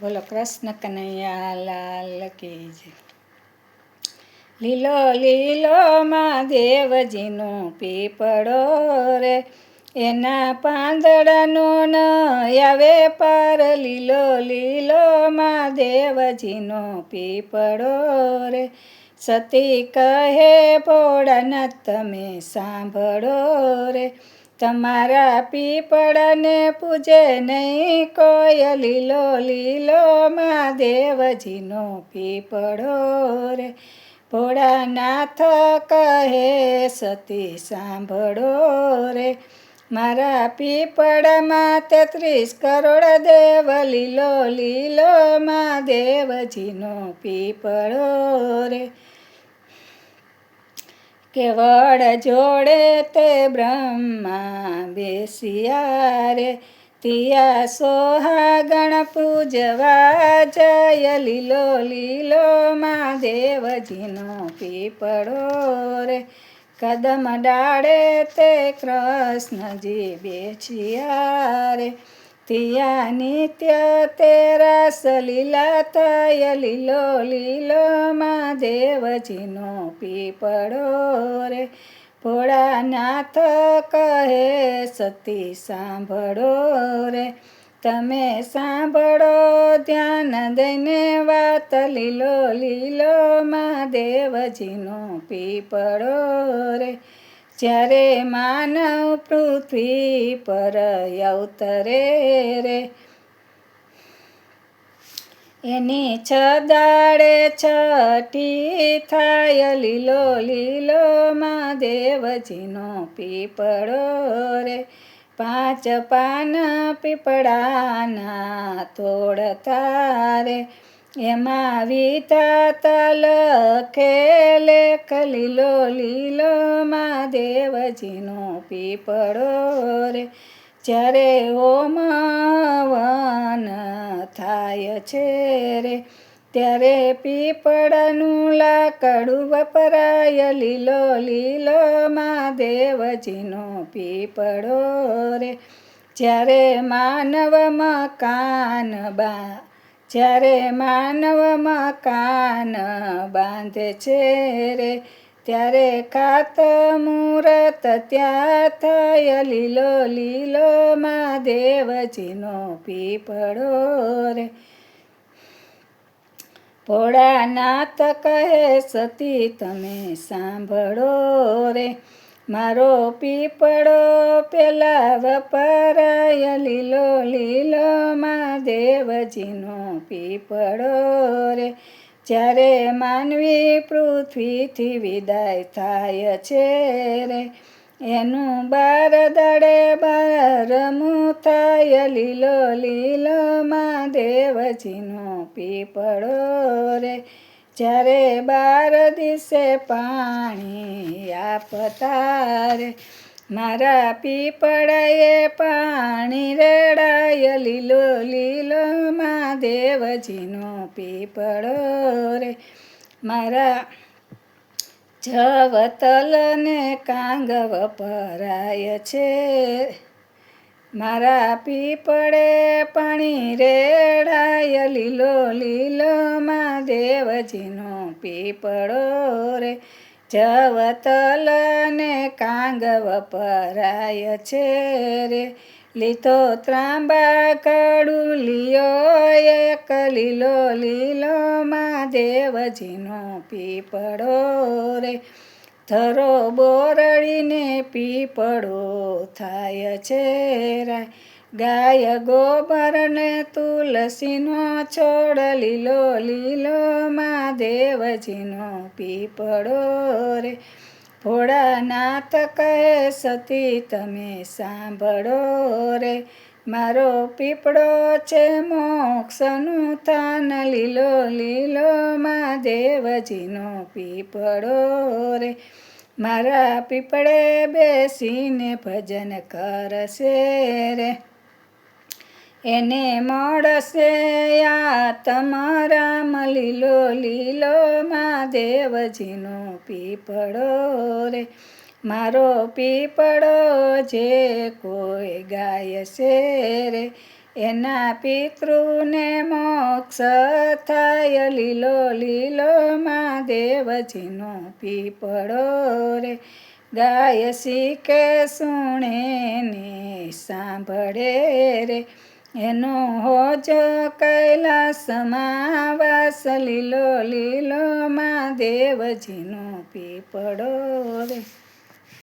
બોલો કૃષ્ણ કનૈયા લાલ કી જય. લીલો લીલો મહાદેવજીનો પીપળો રે, એના પાંદડાનો ન આવે પાર. લીલો લીલો મહાદેવજીનો પીપળો રે, સતી કહે ભોળાનાથ તમે સાંભળો રે, તમારા પીપળાને પૂજે નહીં કોઈ. લીલો લીલો મહાદેવજીનો પીપળો રે, ભોળાનાથ કહે સતી સાંભળો રે, મારા પીપળામાં 33 કરોડ દેવ. લીલો લીલો મહાદેવજીનો પીપળો રે, કેવળ જોડે તે બ્રહ્મા બેસ્યા રે, તિયા સોહાગણ પૂજવા જય. લીલો લીલો મહાદેવજીનો પીપળો રે, કદમ ડાળે તે કૃષ્ણજી બેઠિયા રે, તિયા નિત્ય તે રાસ લીલા થાય. લીલો લીલો મહાદેવજીનો પીપળો રે, ભોળાનાથ કહે સતી સાંભળો રે, તમે સાંભળો ધ્યાન દઈને વાત. લીલો લીલો મહાદેવજીનો પીપળો રે, જ્યારે માનવ પૃથ્વી પર અવતરે રે, એની દાડે છઠ્ઠી થાય. લીલો લીલો મહાદેવજીનો પીપળો રે, 5 પાન પીપળાના તોડતા રે, એમાં વિધાતા લખે લેખ. લીલો લીલો મહાદેવજીનો પીપળો રે, જ્યારે હોમ હવન થાય છે રે, ત્યારે પીપળાનું લાકડું વપરાય. લીલો લીલો મહાદેવજીનો પીપળો રે, જ્યારે માનવ મકાન બાંધે છે રે, ત્યારે ખાતમુહૂર્ત ત્યાં થાય. લીલો લીલો મહાદેવજીનો પીપળો રે, ભોળાનાથ કહે સતી તમે સાંભળો રે, મારો પીપળો પેલા વપરાય. લીલો લીલો મહાદેવજીનો પીપળો રે, જ્યારે માનવી પૃથ્વીથી વિદાય થાય છે રે, એનું 12 દાડે 12મું થાય. લીલો લીલો મહાદેવજીનો પીપળો રે, જ્યારે 12 દિવસે પાણી આપતા રે, મારા પીપળાએ પાણી રેડાય. લીલો લીલો મહાદેવજીનો પીપળો રે, મારા જવતલને કાંગ વપરાય છે, મારા પીપળે પાણી રેડાય. લીલો લીલો મહાદેવજીનો પીપળો રે, જવતલને કાંગ વપરાય છે રે, લીધો ત્રાંબા કડું લિયો એક. લીલો લીલો મહાદેવજીનો પીપળો રે, ધરો બોરડીને પીપળો થાય છે રાય, ગાય ગોબરને તુલસીનો છોડ. લીલો લીલો મહાદેવજીનો પીપળો રે, ભોળાનાથ કહે સતી તમે સાંભળો રે, મારો પીપળો છે મોક્ષનું થાન. લીલો લીલો મહાદેવજીનો પીપળો રે, મારા પીપળે બેસીને ભજન કરશે રે, એને મળશે આત્મારામ. લીલો લીલો મહાદેવજીનો પીપળો રે, મારો પીપળો જે કોઈ ગાય છે રે, એના પિતૃને મોક્ષ થાય. લીલો લીલો મહાદેવજીનો પીપળો રે, ગાય શીખે સુણે ને સાંભળે રે, એનો હોજો કૈલાસમાં વાસ. લીલો લીલો મહાદેવજીનો પીપળો રે.